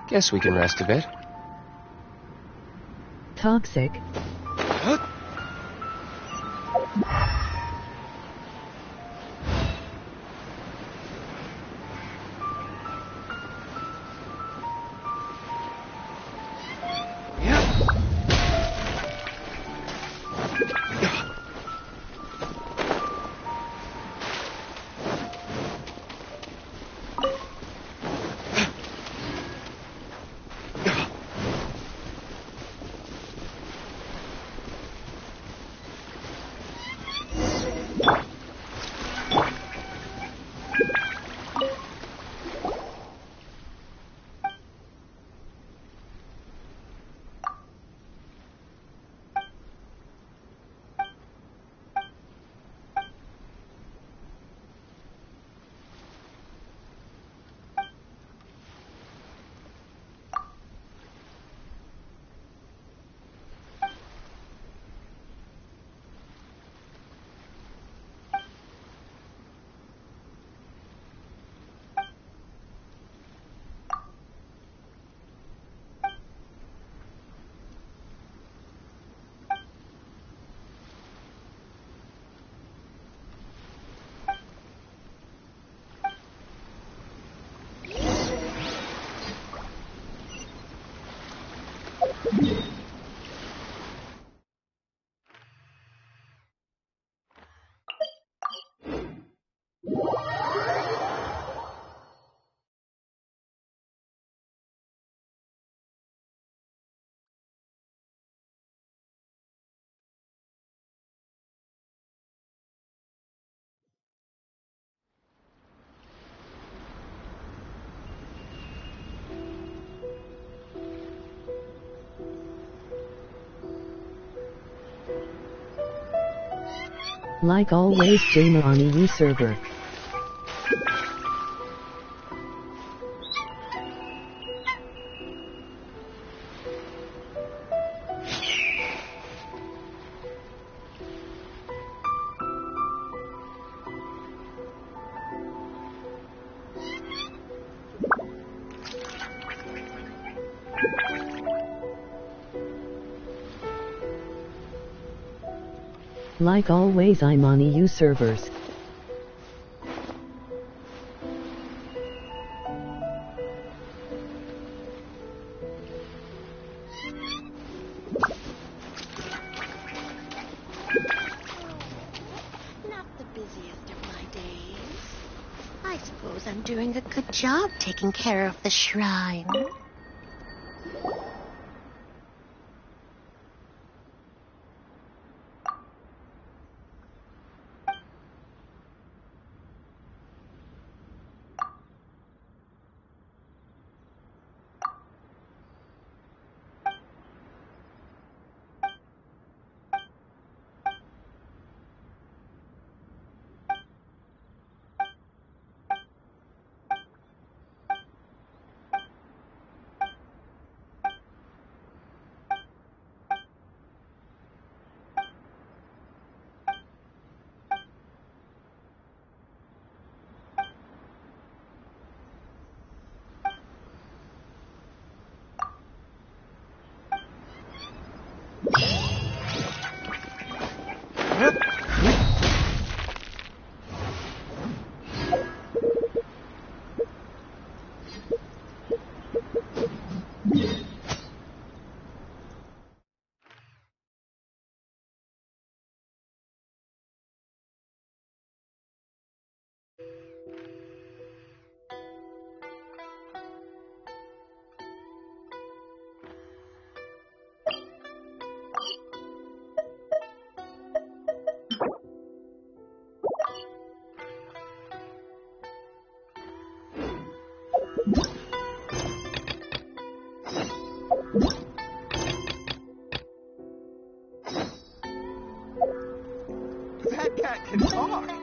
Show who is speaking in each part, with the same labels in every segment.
Speaker 1: Guess we can rest a bit.
Speaker 2: Toxic. Like always, Jamer on EU server. Like always, I'm on EU servers.
Speaker 3: Not the busiest of my days. I suppose I'm doing a good job taking care of the shrine.
Speaker 4: That cat can talk.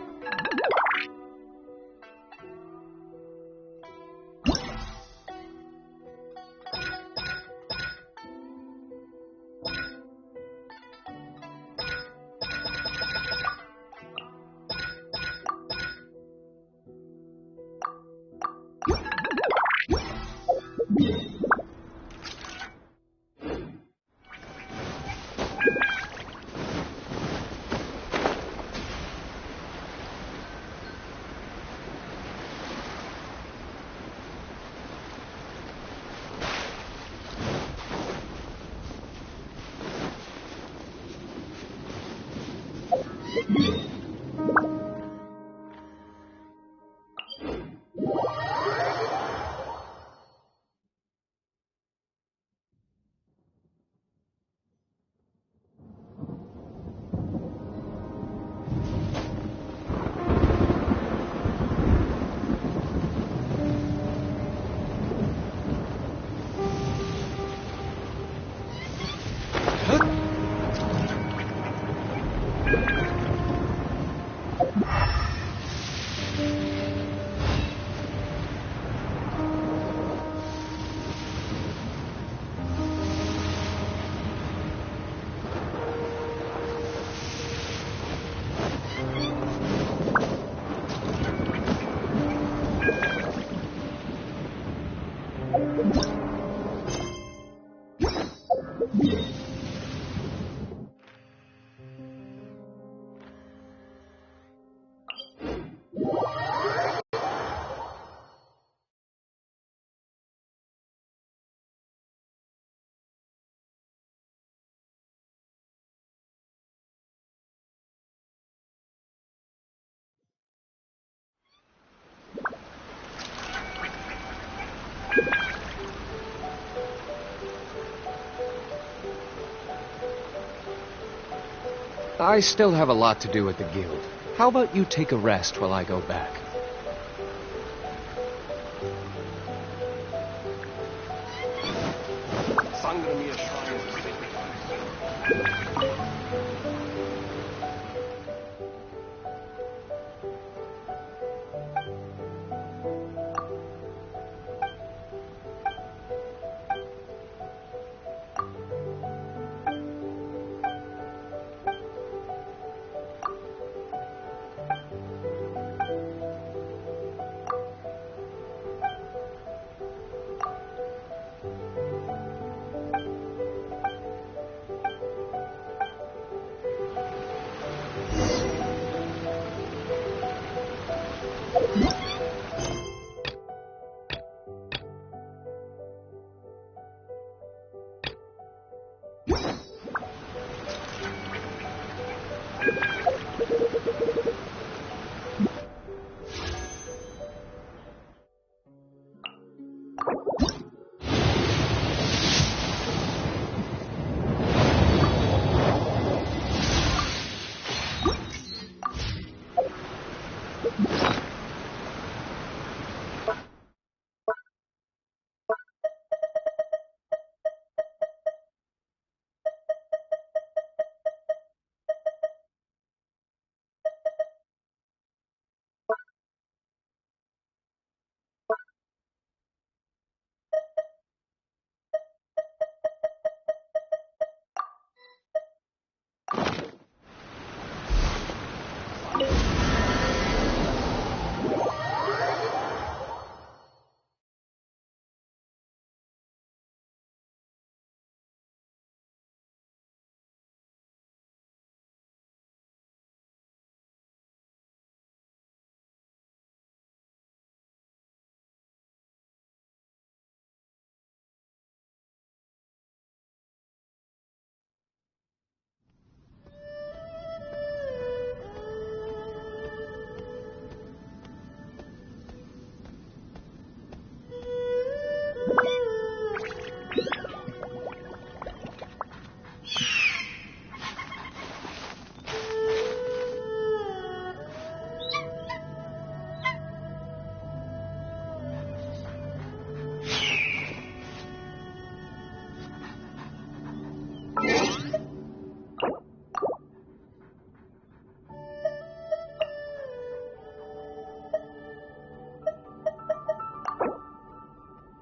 Speaker 1: I still have a lot to do at the guild. How about you take a rest while I go back?
Speaker 4: Sangramia Shrine of Sacred.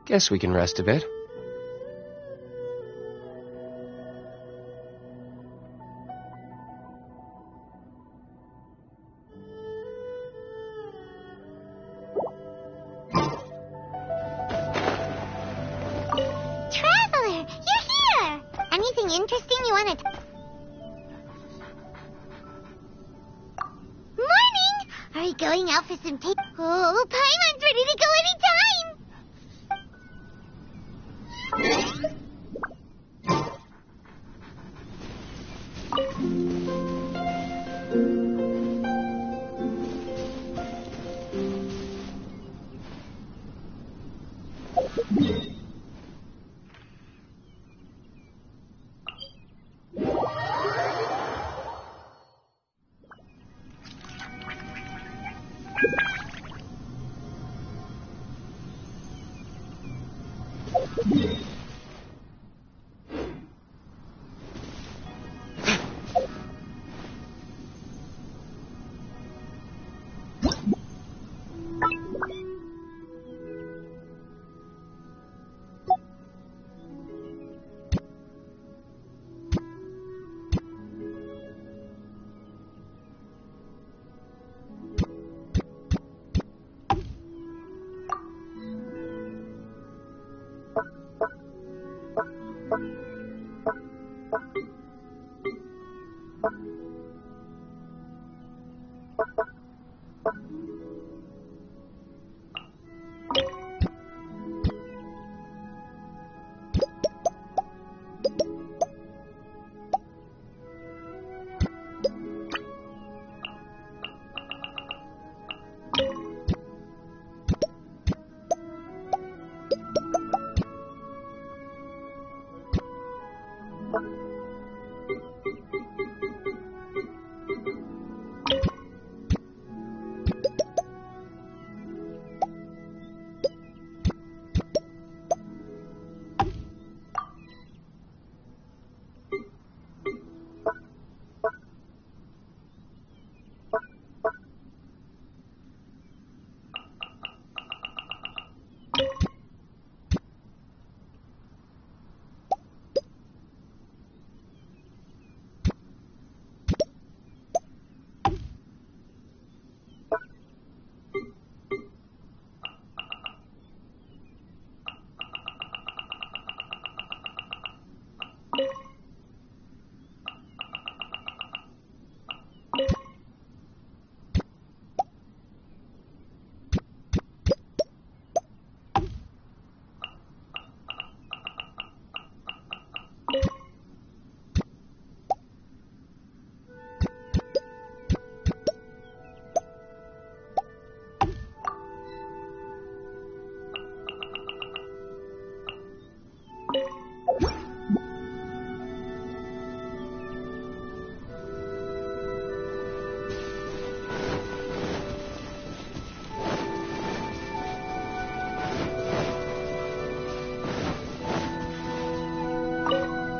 Speaker 1: Guess we can rest a bit.
Speaker 3: Traveler, you're here! Anything interesting you want to... Morning! Are you going out for some tea? Oh, Paimon's ready to go anytime!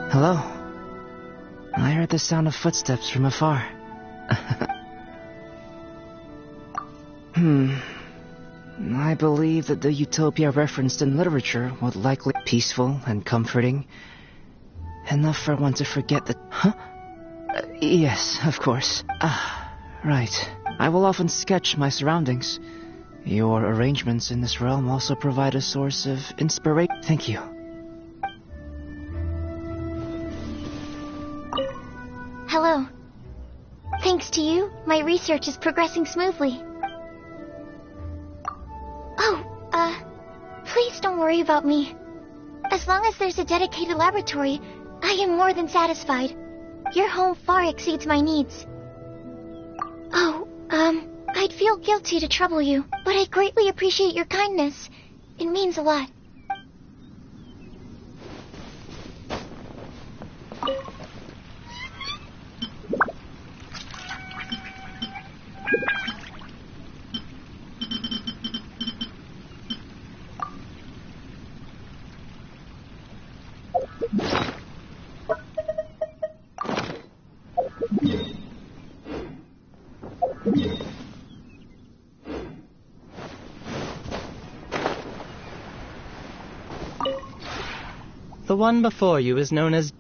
Speaker 5: Hello. I heard the sound of footsteps from afar. I believe that the utopia referenced in literature would likely be peaceful and comforting. Enough for one to forget that... Huh? Yes, of course. Right. I will often sketch my surroundings. Your arrangements in this realm also provide a source of inspiration. Thank you.
Speaker 6: Hello. Thanks to you, my research is progressing smoothly. Please don't worry about me. As long as there's a dedicated laboratory, I am more than satisfied. Your home far exceeds my needs. I'd feel guilty to trouble you, but I greatly appreciate your kindness. It means a lot.
Speaker 7: The one before you is known as...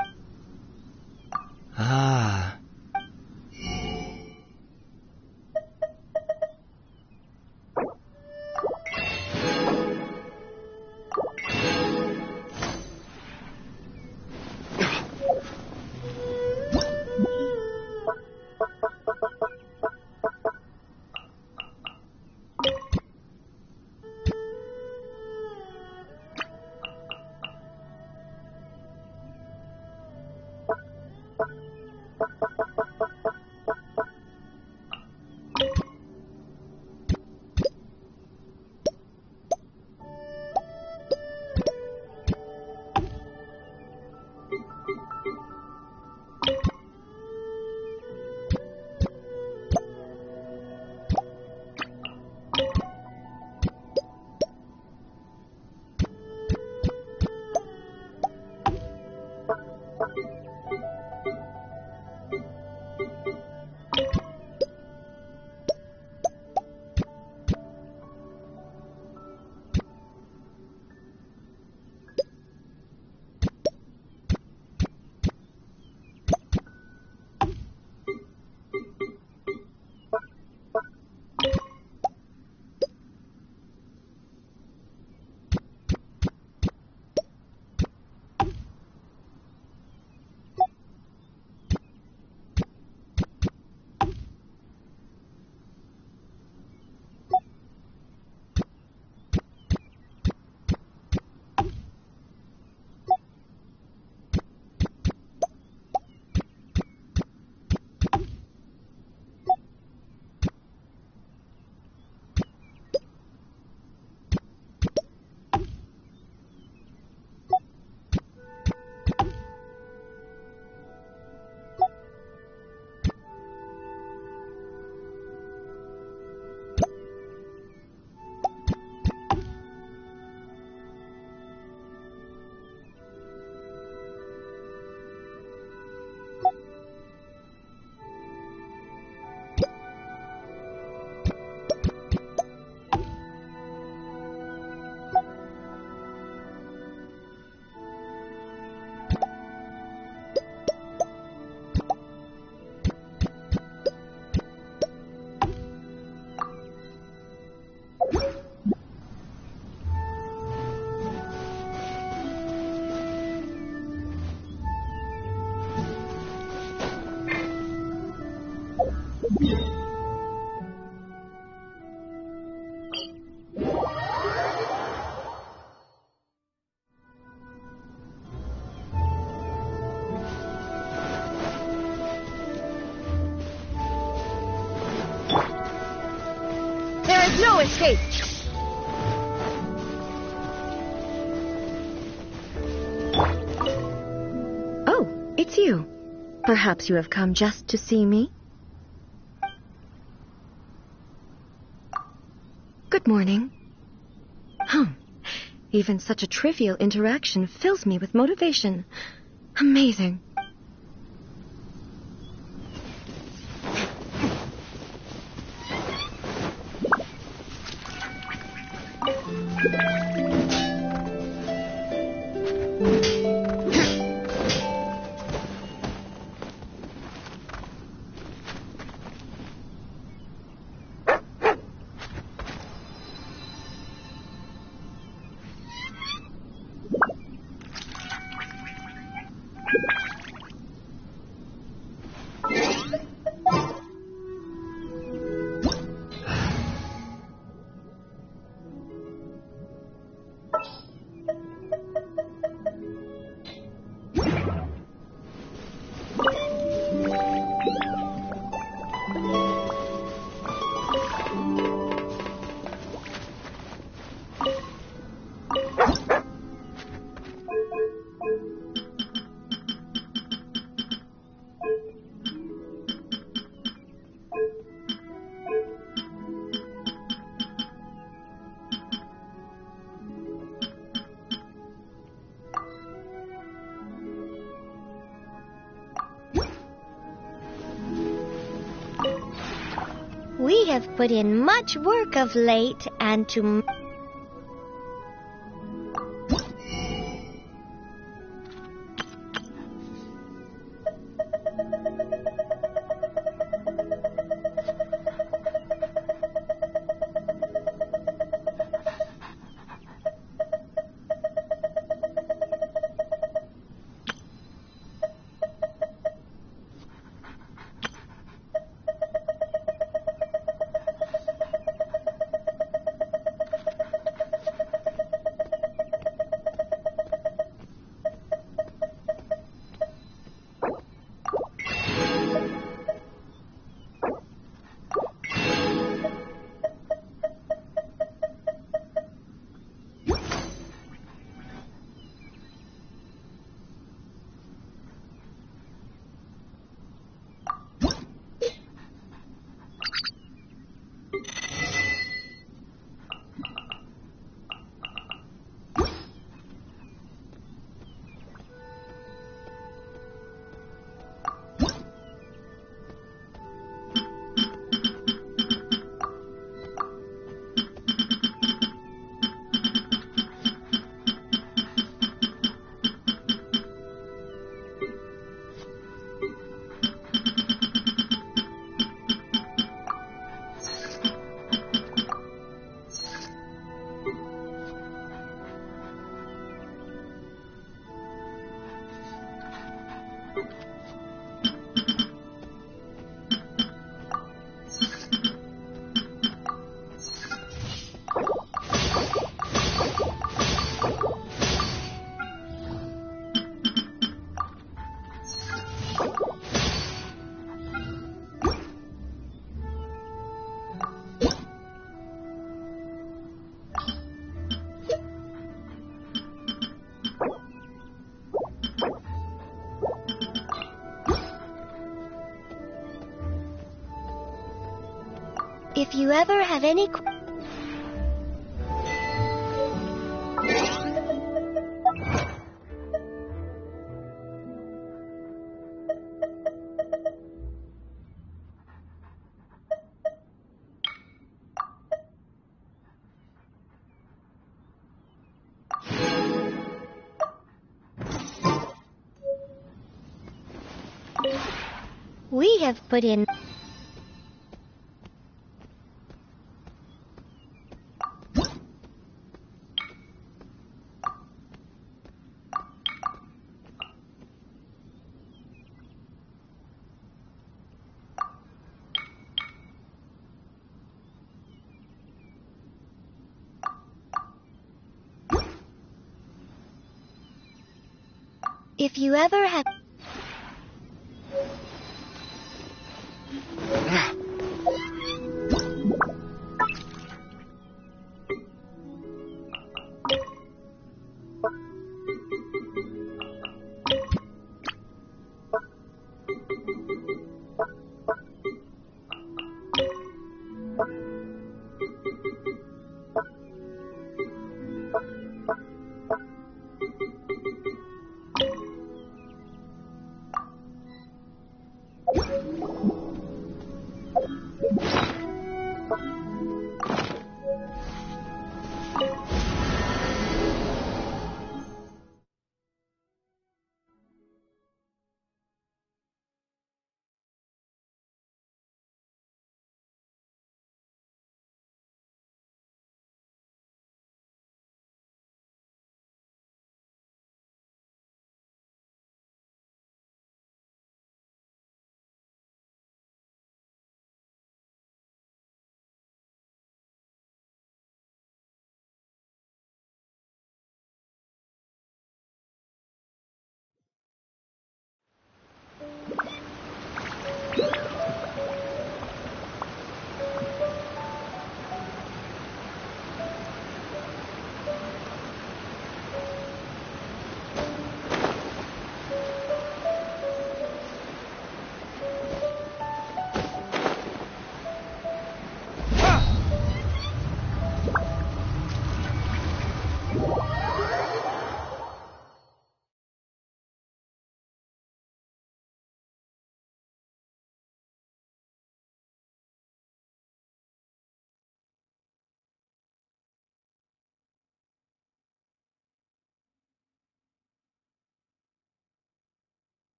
Speaker 8: There is no escape! Oh, it's you. Perhaps you have come just to see me? Good morning. Even such a trivial interaction fills me with motivation. Amazing.
Speaker 6: We have put in much work of late, and to... If you ever have any... We have put in... If you ever have...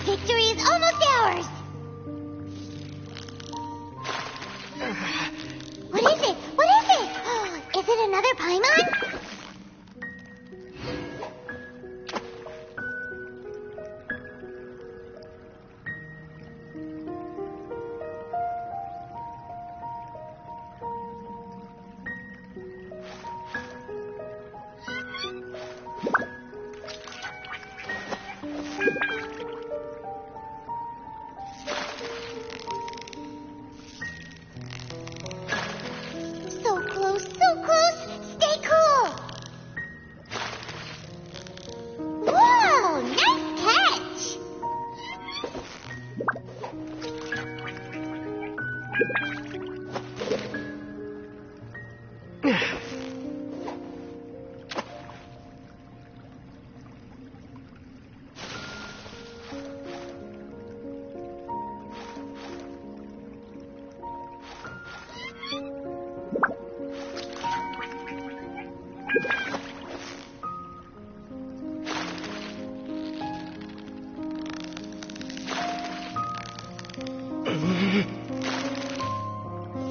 Speaker 6: Victory is almost ours! What is it? What is it? Is it another Paimon? So close, so close! Stay cool! Whoa! Nice catch!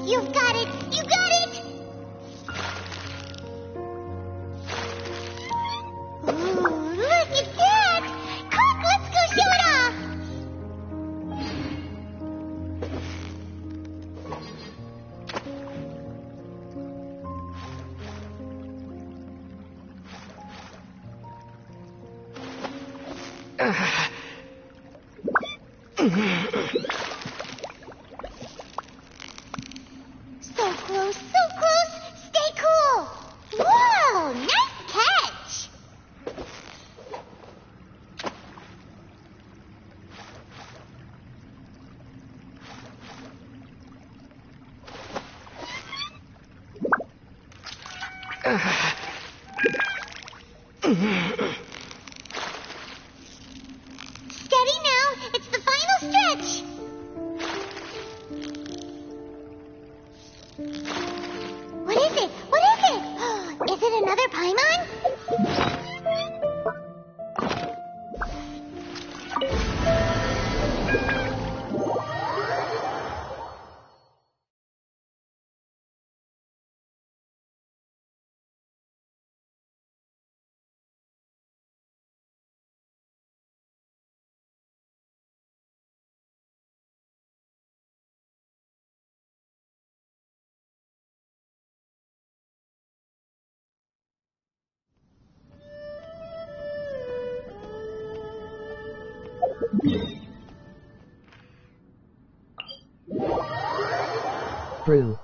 Speaker 6: You've got it! You got it! Ooh, look at that! Quick, let's go show it off! So close, so close! Stay cool! Whoa! Nice catch! Steady now! It's the final stretch! What is it? What is it? Is it another Paimon?
Speaker 2: Brew.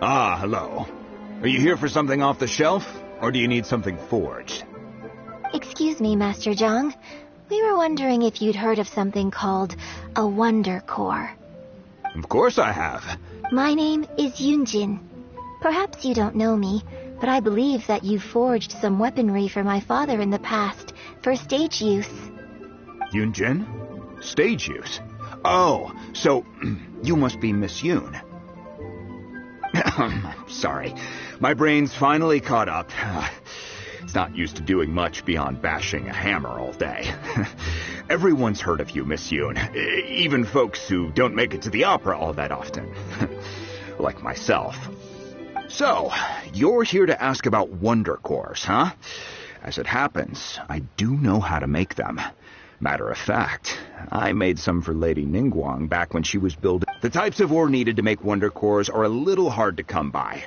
Speaker 9: Ah, hello. Are you here for something off the shelf, or do you need something forged?
Speaker 6: Excuse me, Master Zhang. We were wondering if you'd heard of something called a Wonder Core.
Speaker 9: Of course I have.
Speaker 6: My name is Yunjin. Perhaps you don't know me, but I believe that you forged some weaponry for my father in the past, for stage use.
Speaker 9: Yunjin? Stage use? Oh, so you must be Miss Yoon. Sorry. My brain's finally caught up. It's not used to doing much beyond bashing a hammer all day. Everyone's heard of you, Miss Yoon. Even folks who don't make it to the opera all that often. Like myself. So, you're here to ask about Wonder Cores, huh? As it happens, I do know how to make them. Matter of fact, I made some for Lady Ningguang back when she was building. The types of ore needed to make Wonder Cores are a little hard to come by.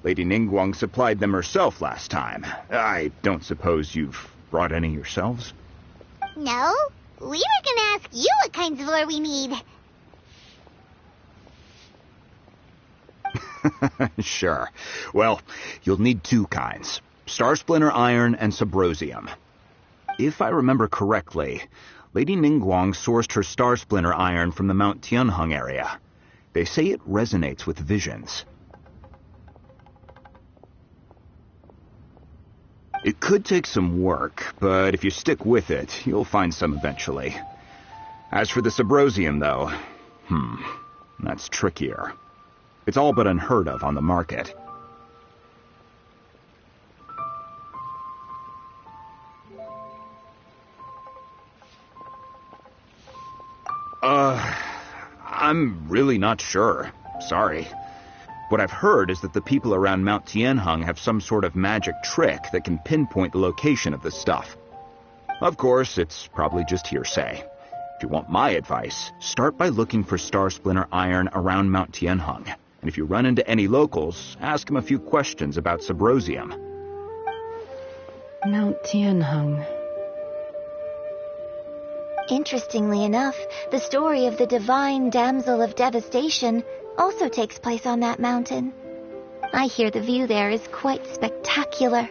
Speaker 9: Lady Ningguang supplied them herself last time. I don't suppose you've brought any yourselves?
Speaker 3: No, we were gonna ask you what kinds of ore we need.
Speaker 9: Sure. Well, you'll need two kinds. Star Splinter Iron and Subrosium. If I remember correctly, Lady Ningguang sourced her Star Splinter Iron from the Mount Tianheng area. They say it resonates with visions. It could take some work, but if you stick with it, you'll find some eventually. As for the Subrosium, though, that's trickier. It's all but unheard of on the market. I'm really not sure. Sorry. What I've heard is that the people around Mount Tianheng have some sort of magic trick that can pinpoint the location of the stuff. Of course, it's probably just hearsay. If you want my advice, start by looking for Star Splinter Iron around Mount Tianheng. And if you run into any locals, ask them a few questions about Subrosium.
Speaker 2: Mount Tianheng.
Speaker 6: Interestingly enough, the story of the divine damsel of devastation also takes place on that mountain. I hear the view there is quite spectacular.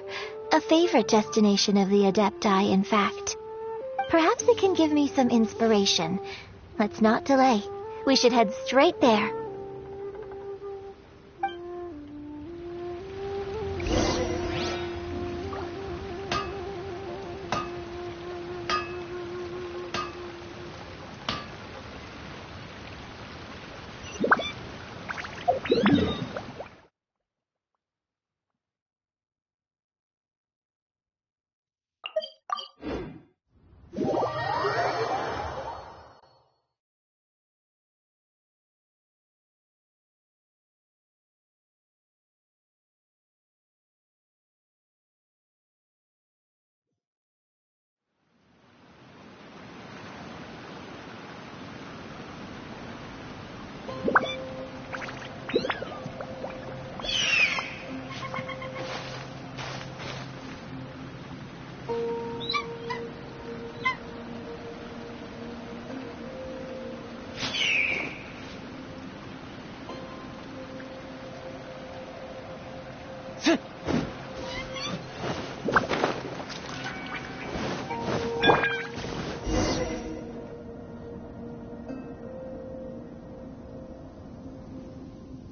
Speaker 6: A favorite destination of the Adepti, in fact. Perhaps it can give me some inspiration. Let's not delay. We should head straight there.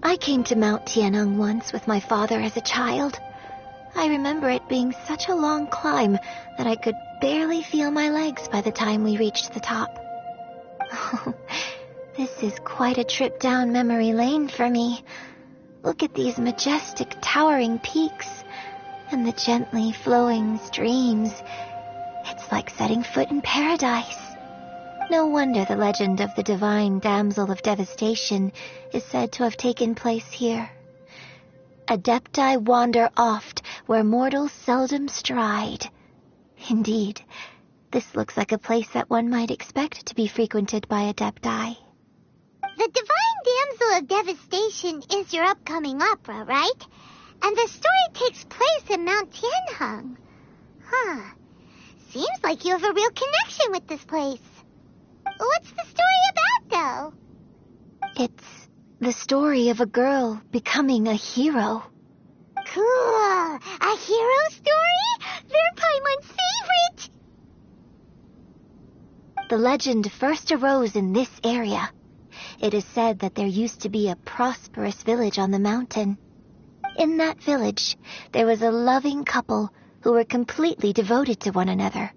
Speaker 6: I came to Mount Tianeng once with my father as a child. I remember it being such a long climb that I could barely feel my legs by the time we reached the top. This is quite a trip down memory lane for me. Look at these majestic towering peaks and the gently flowing streams. It's like setting foot in paradise. No wonder the legend of the divine damsel of devastation is said to have taken place here. Adepti wander oft where mortals seldom stride. Indeed, this looks like a place that one might expect to be frequented by Adepti.
Speaker 3: The Divine Damsel of Devastation is your upcoming opera, right? And the story takes place in Mount Tianheng. Huh. Seems like you have a real connection with this place. What's the story about, though?
Speaker 6: It's the story of a girl becoming a hero.
Speaker 3: Cool. A hero story? They're Paimon's favorite.
Speaker 6: The legend first arose in this area. It is said that there used to be a prosperous village on the mountain. In that village, there was a loving couple who were completely devoted to one another.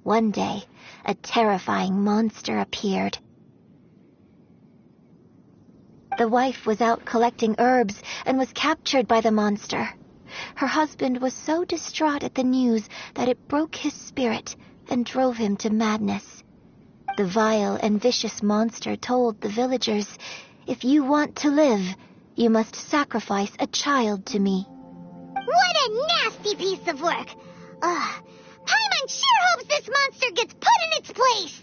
Speaker 6: One day, a terrifying monster appeared. The wife was out collecting herbs and was captured by the monster. Her husband was so distraught at the news that it broke his spirit and drove him to madness. The vile and vicious monster told the villagers, "If you want to live, you must sacrifice a child to me."
Speaker 3: What a nasty piece of work! Paimon sure hopes this monster gets put in its place!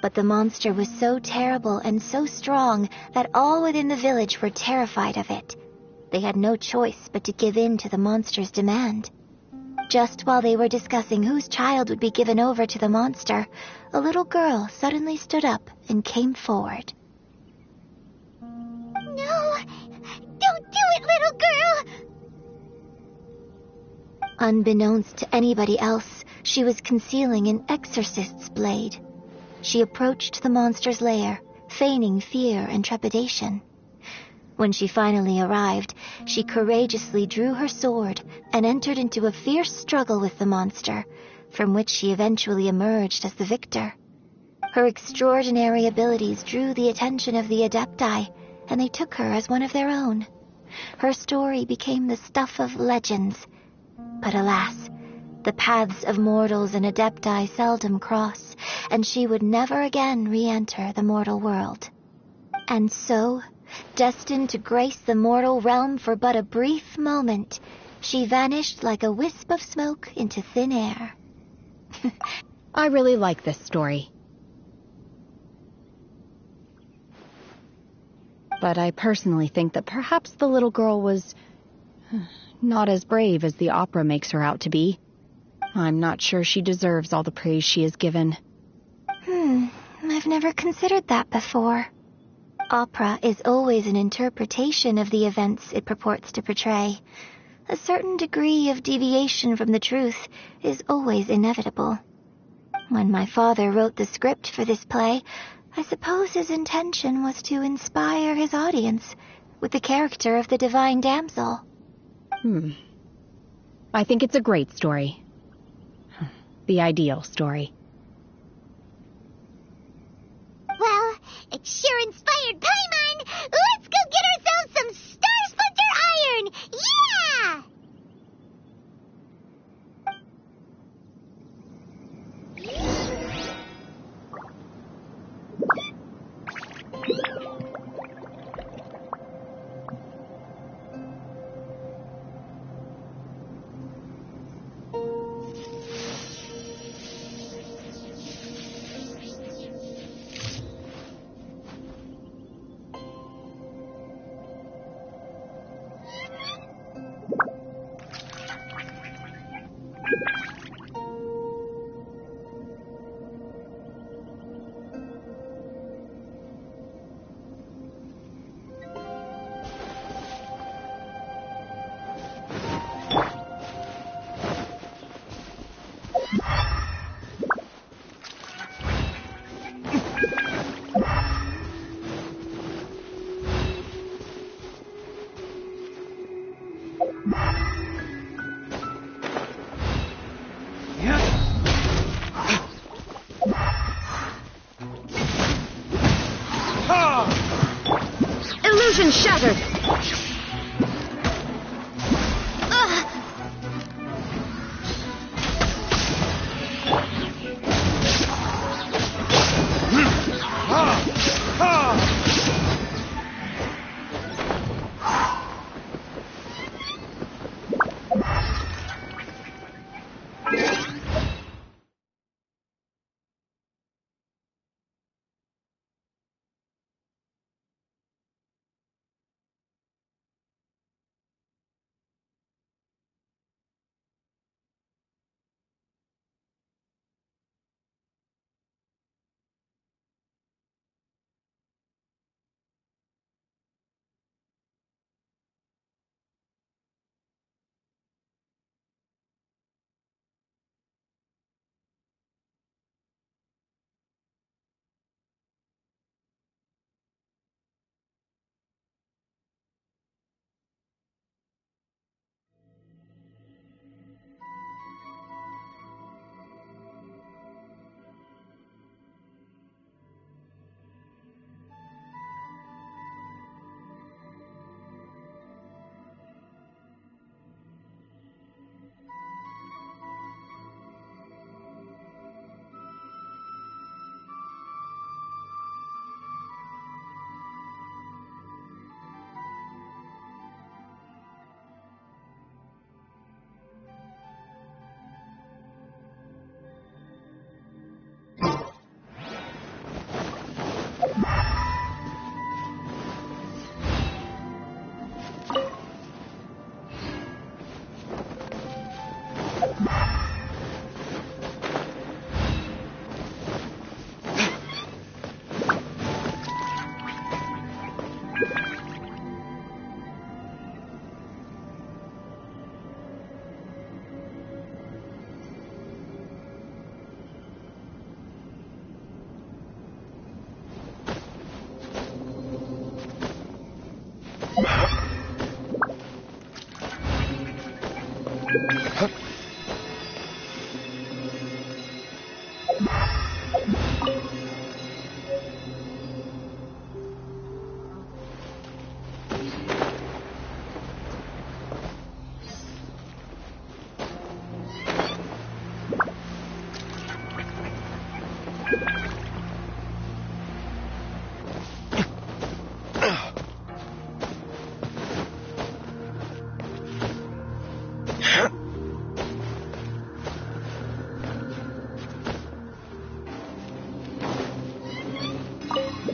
Speaker 6: But the monster was so terrible and so strong that all within the village were terrified of it. They had no choice but to give in to the monster's demand. Just while they were discussing whose child would be given over to the monster, a little girl suddenly stood up and came forward.
Speaker 3: No! Don't do it, little girl!
Speaker 6: Unbeknownst to anybody else, she was concealing an exorcist's blade. She approached the monster's lair, feigning fear and trepidation. When she finally arrived, she courageously drew her sword and entered into a fierce struggle with the monster, from which she eventually emerged as the victor. Her extraordinary abilities drew the attention of the Adepti, and they took her as one of their own. Her story became the stuff of legends. But alas, the paths of mortals and Adepti seldom cross, and she would never again re-enter the mortal world. And so, destined to grace the mortal realm for but a brief moment, she vanished like a wisp of smoke into thin air.
Speaker 10: I really like this story. But I personally think that perhaps the little girl was not as brave as the opera makes her out to be. I'm not sure she deserves all the praise she is given.
Speaker 6: I've never considered that before. Opera is always an interpretation of the events it purports to portray. A certain degree of deviation from the truth is always inevitable. When my father wrote the script for this play, I suppose his intention was to inspire his audience with the character of the divine damsel.
Speaker 10: I think it's a great story. The ideal story.
Speaker 3: Well, it sure inspired Paimon! Let's go get ourselves some Star Splinter Iron! Yeah!
Speaker 8: Illusion shattered!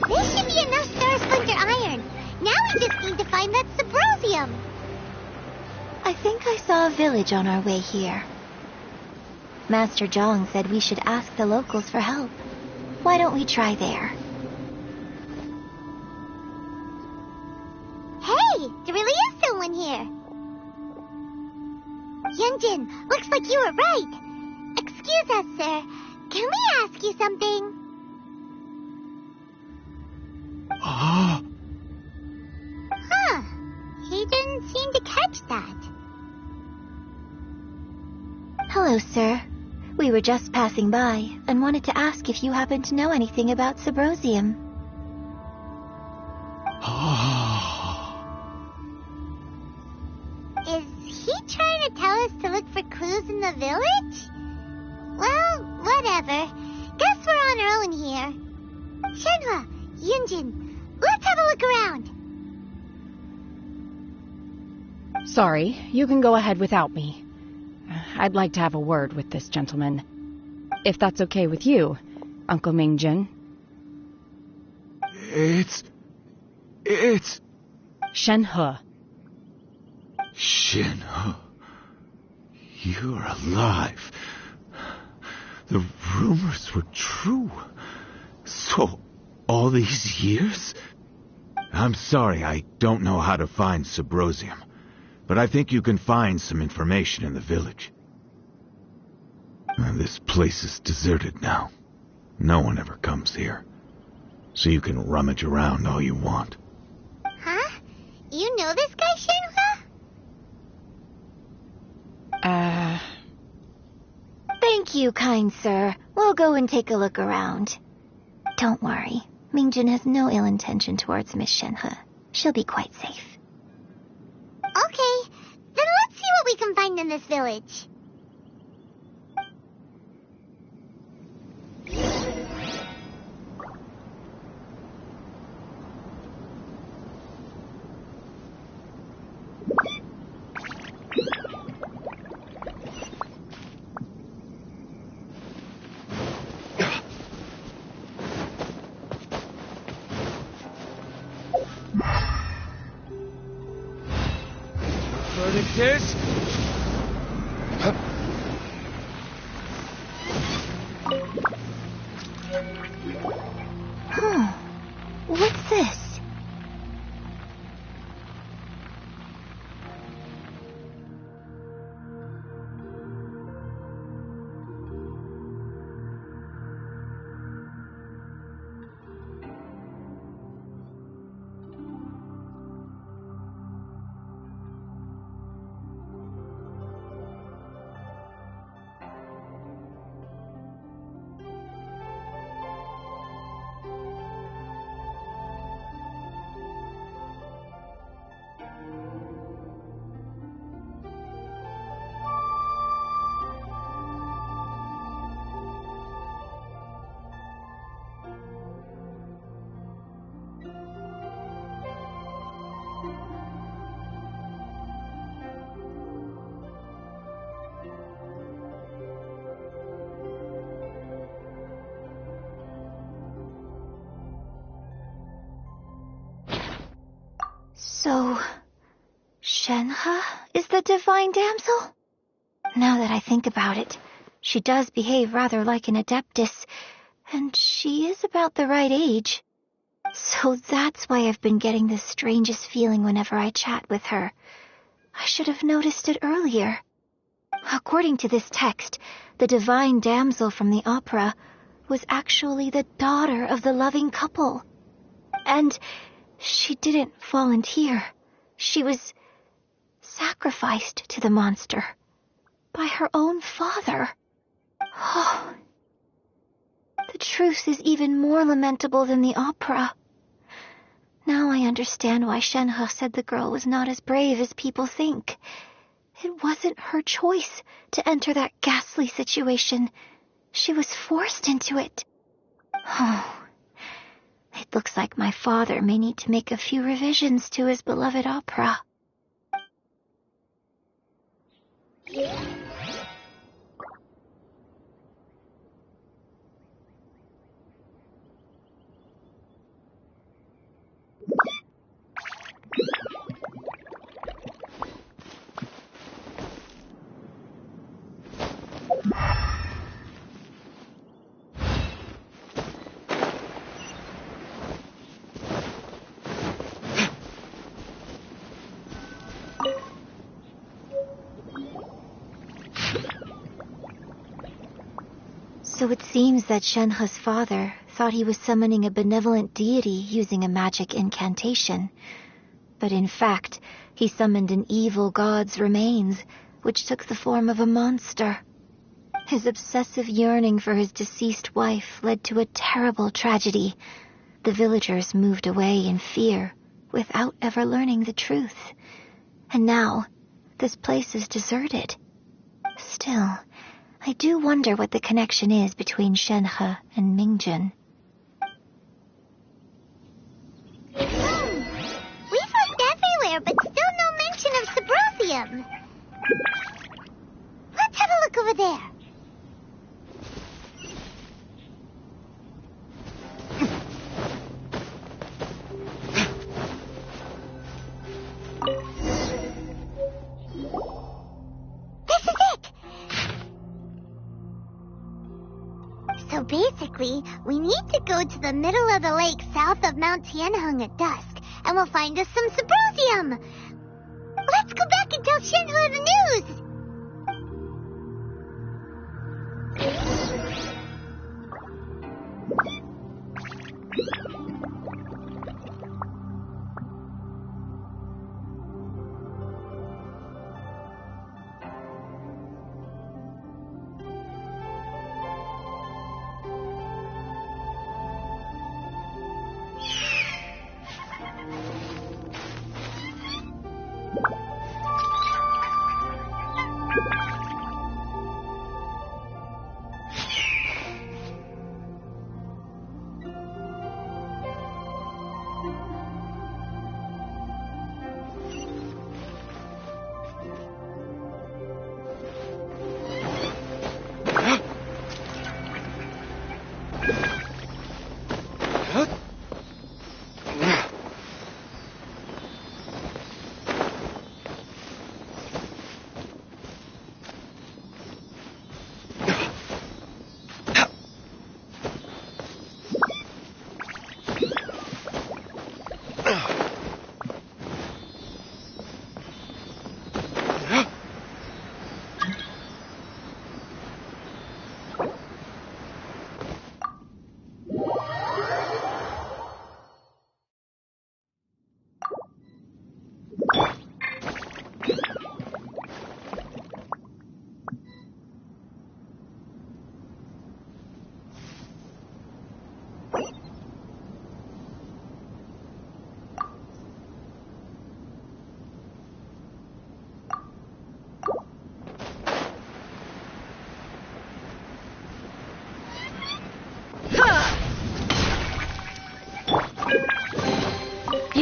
Speaker 3: This should be enough Star Splinter Iron. Now we just need to find that Subrosium.
Speaker 6: I think I saw a village on our way here. Master Zhang said we should ask the locals for help. Why don't we try there?
Speaker 3: Hey, there really is someone here. Yunjin, looks like you were right. Excuse us, sir. Can we ask you something? Huh. He didn't seem to catch that.
Speaker 6: Hello, sir. We were just passing by and wanted to ask if you happen to know anything about Subrosium.
Speaker 3: Is he trying to tell us to look for clues in the village? Well, whatever. Guess we're on our own here. Shenhua, Yunjin, let's have a look around.
Speaker 10: Sorry, you can go ahead without me. I'd like to have a word with this gentleman. If that's okay with you, Uncle Mingjin.
Speaker 11: It's...
Speaker 10: Shenhe.
Speaker 11: Shenhe. You're alive. The rumors were true. So, all these years? I'm sorry, I don't know how to find Subrosium. But I think you can find some information in the village. This place is deserted now. No one ever comes here. So you can rummage around all you want.
Speaker 3: Huh? You know this guy, Shenhua?
Speaker 6: Thank you, kind sir. We'll go and take a look around. Don't worry. Mingjin has no ill intention towards Miss Shenhe. She'll be quite safe.
Speaker 3: Okay, then let's see what we can find in this village.
Speaker 1: Verdict is...
Speaker 6: What's this? So, Shenhe is the divine damsel? Now that I think about it, she does behave rather like an adeptus, and she is about the right age. So that's why I've been getting the strangest feeling whenever I chat with her. I should have noticed it earlier. According to this text, the divine damsel from the opera was actually the daughter of the loving couple. And she didn't volunteer. She was sacrificed to the monster by her own father. Oh, the truth is even more lamentable than the opera. Now I understand why Shenhe said the girl was not as brave as people think. It wasn't her choice to enter that ghastly situation. She was forced into it. Oh, it looks like my father may need to make a few revisions to his beloved opera. So it seems that Shenhe's father thought he was summoning a benevolent deity using a magic incantation. But in fact, he summoned an evil god's remains, which took the form of a monster. His obsessive yearning for his deceased wife led to a terrible tragedy. The villagers moved away in fear, without ever learning the truth. And now, this place is deserted. Still, I do wonder what the connection is between Shenhe and Mingjun.
Speaker 3: We've looked everywhere, but still no mention of Symposium. Let's have a look over there. So basically, we need to go to the middle of the lake south of Mount Tianheng at dusk, and we'll find us some Symposium. Let's go back and tell Shenhe the news.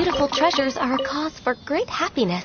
Speaker 6: beautiful treasures are a cause for great happiness.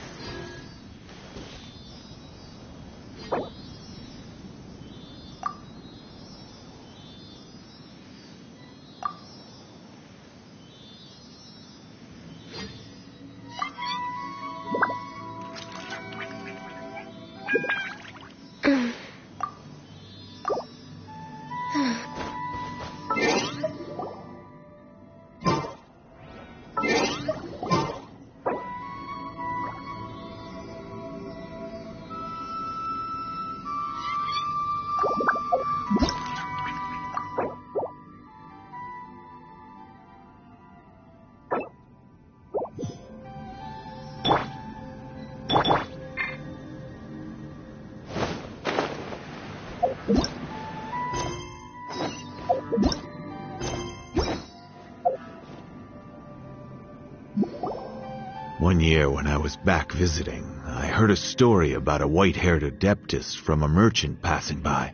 Speaker 11: One year when I was back visiting, I heard a story about a white-haired adeptus from a merchant passing by.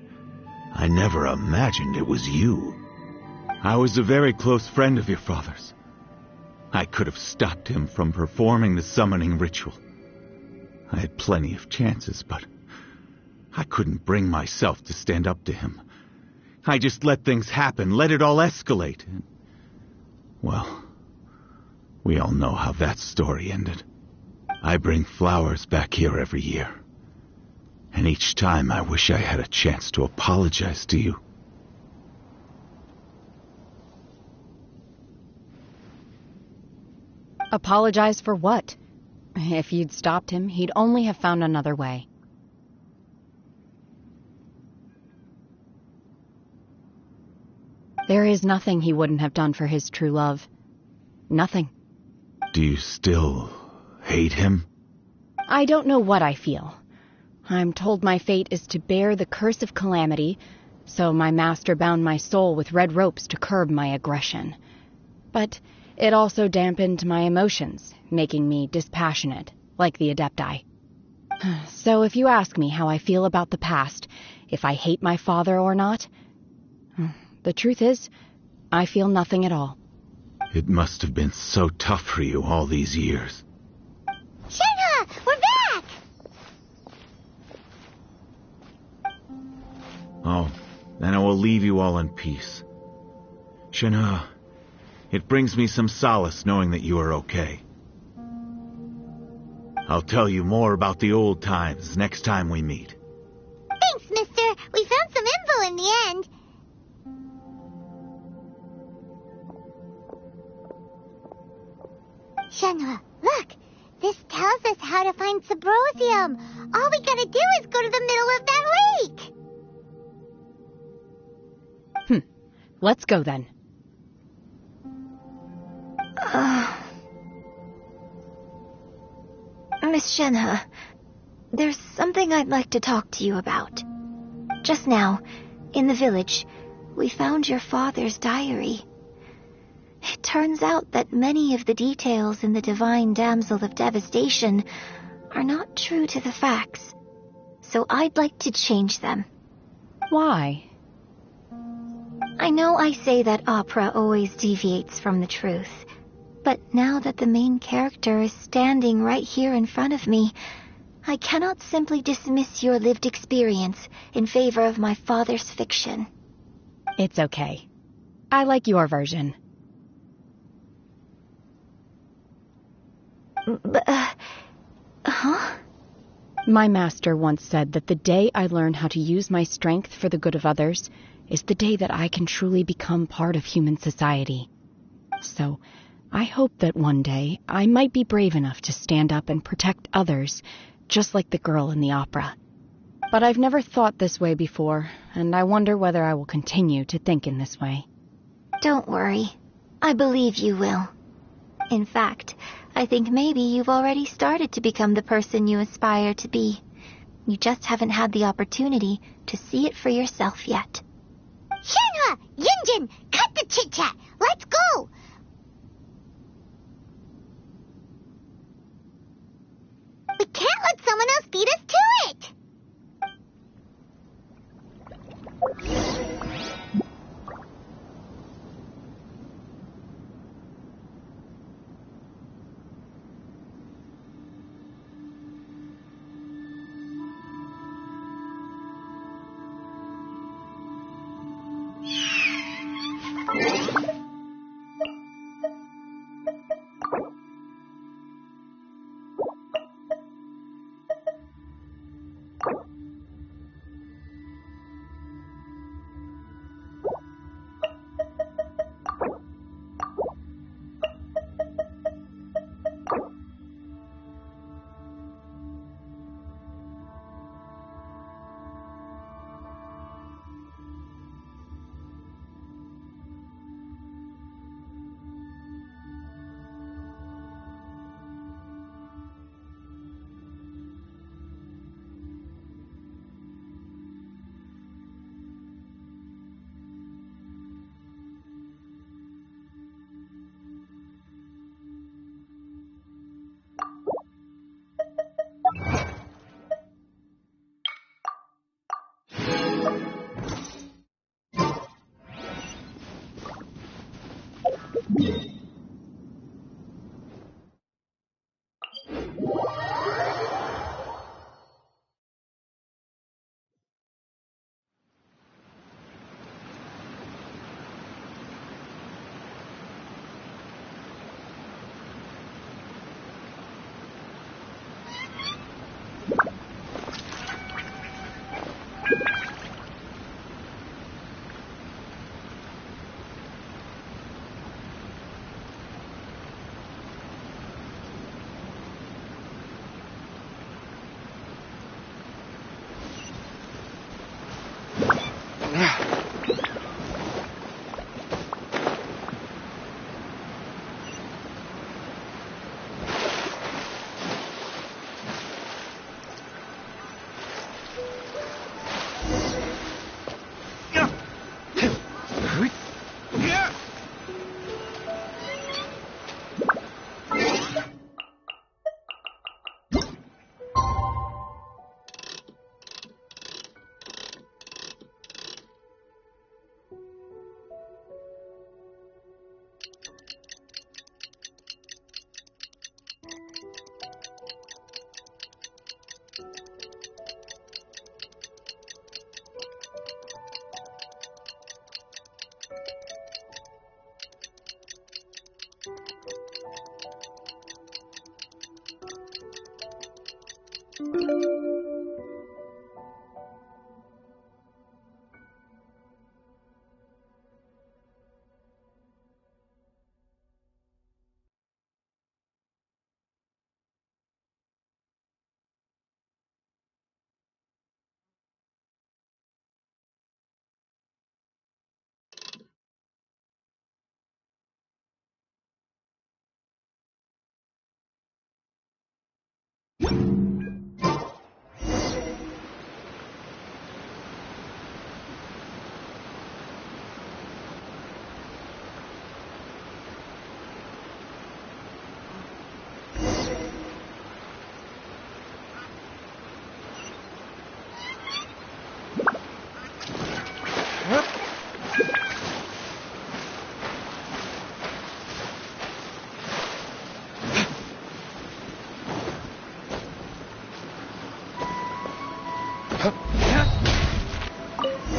Speaker 11: I never imagined it was you. I was a very close friend of your father's. I could have stopped him from performing the summoning ritual. I had plenty of chances, but I couldn't bring myself to stand up to him. I just let things happen, let it all escalate. And, well, we all know how that story ended. I bring flowers back here every year. And each time I wish I had a chance to apologize to you.
Speaker 10: Apologize for what? If you'd stopped him, he'd only have found another way. There is nothing he wouldn't have done for his true love. Nothing.
Speaker 11: Do you still hate him?
Speaker 10: I don't know what I feel. I'm told my fate is to bear the curse of calamity, so my master bound my soul with red ropes to curb my aggression. But it also dampened my emotions, making me dispassionate, like the Adepti. So if you ask me how I feel about the past, if I hate my father or not, the truth is, I feel nothing at all.
Speaker 11: It must have been so tough for you all these years.
Speaker 3: Shenhe, we're back!
Speaker 11: Oh, then I will leave you all in peace. Shenhe, it brings me some solace knowing that you are okay. I'll tell you more about the old times next time we meet.
Speaker 3: Thanks, mister. We found some info in the end. Shenhe, look. This tells us how to find Sybrosium. All we gotta do is go to the middle of that lake.
Speaker 10: Let's go then.
Speaker 6: Miss Shenhe, there's something I'd like to talk to you about. Just now, in the village, we found your father's diary. It turns out that many of the details in the Divine Damsel of Devastation are not true to the facts, so I'd like to change them.
Speaker 10: Why?
Speaker 6: I know I say that opera always deviates from the truth, but now that the main character is standing right here in front of me, I cannot simply dismiss your lived experience in favor of my father's fiction.
Speaker 10: It's okay. I like your version.
Speaker 6: Huh?
Speaker 10: My master once said that the day I learn how to use my strength for the good of others is the day that I can truly become part of human society. So, I hope that one day I might be brave enough to stand up and protect others, just like the girl in the opera. But I've never thought this way before, and I wonder whether I will continue to think in this way.
Speaker 6: Don't worry. I believe you will. In fact, I think maybe you've already started to become the person you aspire to be. You just haven't had the opportunity to see it for yourself yet.
Speaker 3: Shenhe! Yinjin! Cut the chit-chat! Let's go! We can't let someone else beat us to it!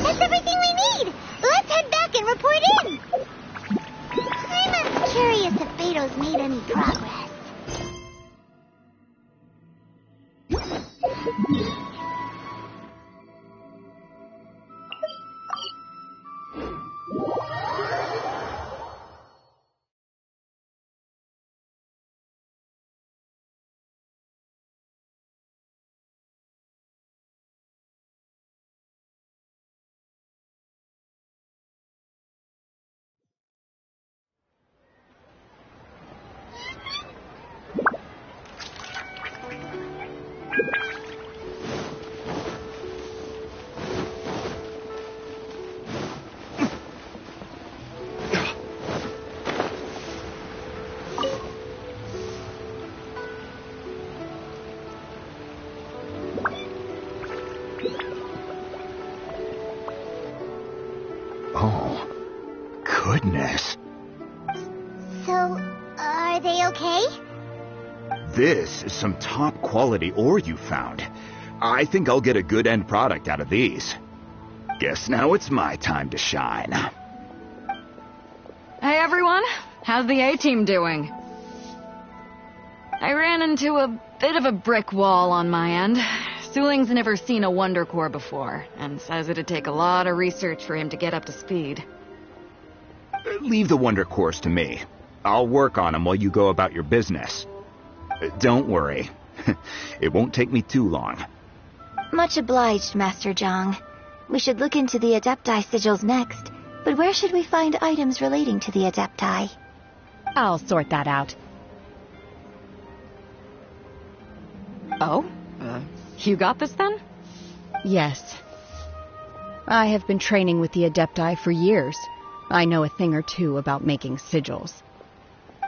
Speaker 3: That's everything we need! Let's head back and report in! I'm curious if Beto's made any progress.
Speaker 9: Oh, goodness.
Speaker 3: So, are they okay?
Speaker 9: This is some top quality ore you found. I think I'll get a good end product out of these. Guess now it's my time to shine.
Speaker 12: Hey everyone, how's the A-team doing? I ran into a bit of a brick wall on my end. Suling's never seen a Wonder Core before, and says it'd take a lot of research for him to get up to speed.
Speaker 9: Leave the Wonder Cores to me. I'll work on them while you go about your business. Don't worry. It won't take me too long.
Speaker 6: Much obliged, Master Zhang. We should look into the Adepti sigils next, but where should we find items relating to the Adepti?
Speaker 10: I'll sort that out.
Speaker 12: Oh? You got this then?
Speaker 10: Yes. I have been training with the Adepti for years. I know a thing or two about making sigils.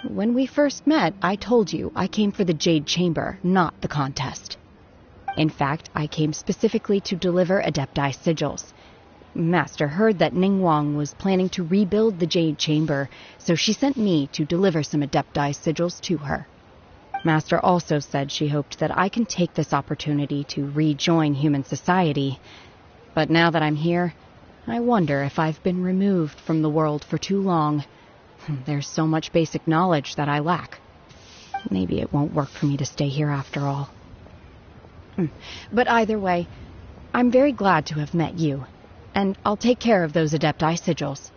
Speaker 10: When we first met, I told you I came for the Jade Chamber, not the contest. In fact, I came specifically to deliver Adepti sigils. Master heard that Ningguang was planning to rebuild the Jade Chamber, so she sent me to deliver some Adepti sigils to her. Master also said she hoped that I can take this opportunity to rejoin human society. But now that I'm here, I wonder if I've been removed from the world for too long. There's so much basic knowledge that I lack. Maybe it won't work for me to stay here after all. But either way, I'm very glad to have met you, and I'll take care of those Adepti sigils.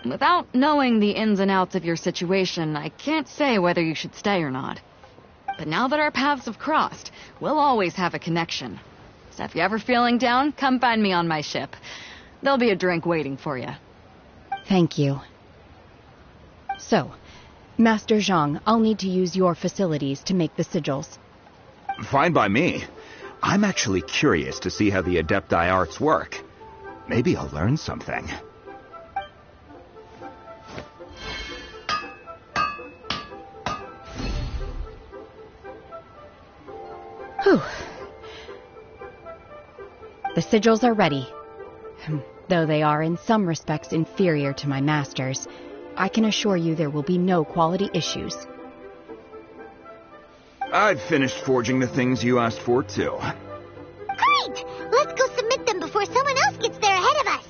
Speaker 12: Without knowing the ins and outs of your situation, I can't say whether you should stay or not. But now that our paths have crossed, we'll always have a connection. So if you're ever feeling down, come find me on my ship. There'll be a drink waiting for you.
Speaker 10: Thank you. So, Master Zhang, I'll need to use your facilities to make the sigils.
Speaker 9: Fine by me. I'm actually curious to see how the Adepti arts work. Maybe I'll learn something.
Speaker 10: Whew. The sigils are ready. Though they are in some respects inferior to my master's, I can assure you there will be no quality issues.
Speaker 9: I've finished forging the things you asked for, too.
Speaker 3: Great! Let's go submit them before someone else gets there ahead of us.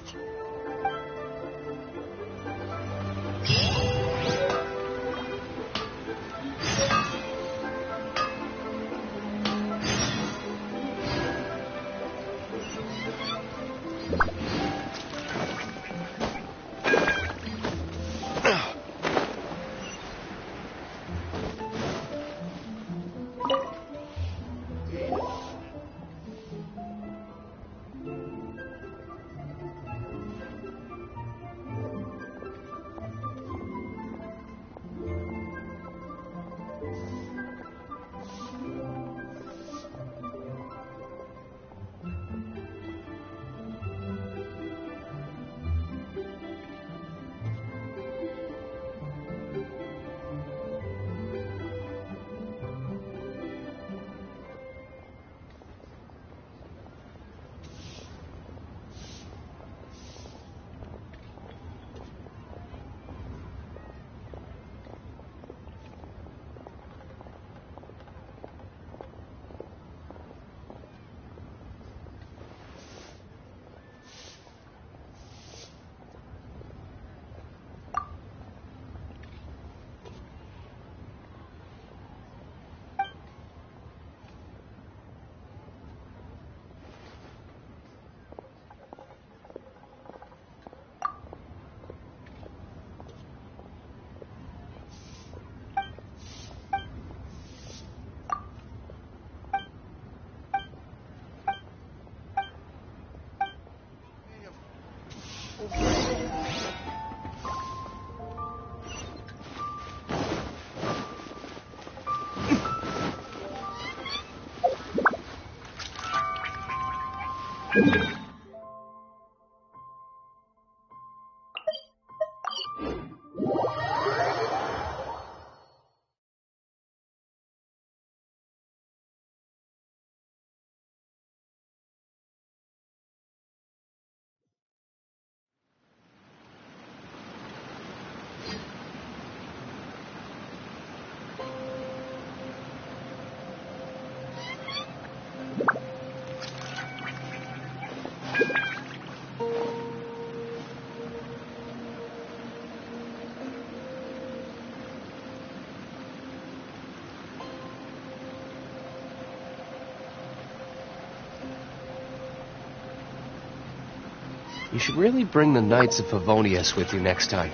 Speaker 1: You should really bring the Knights of Favonius with you next time.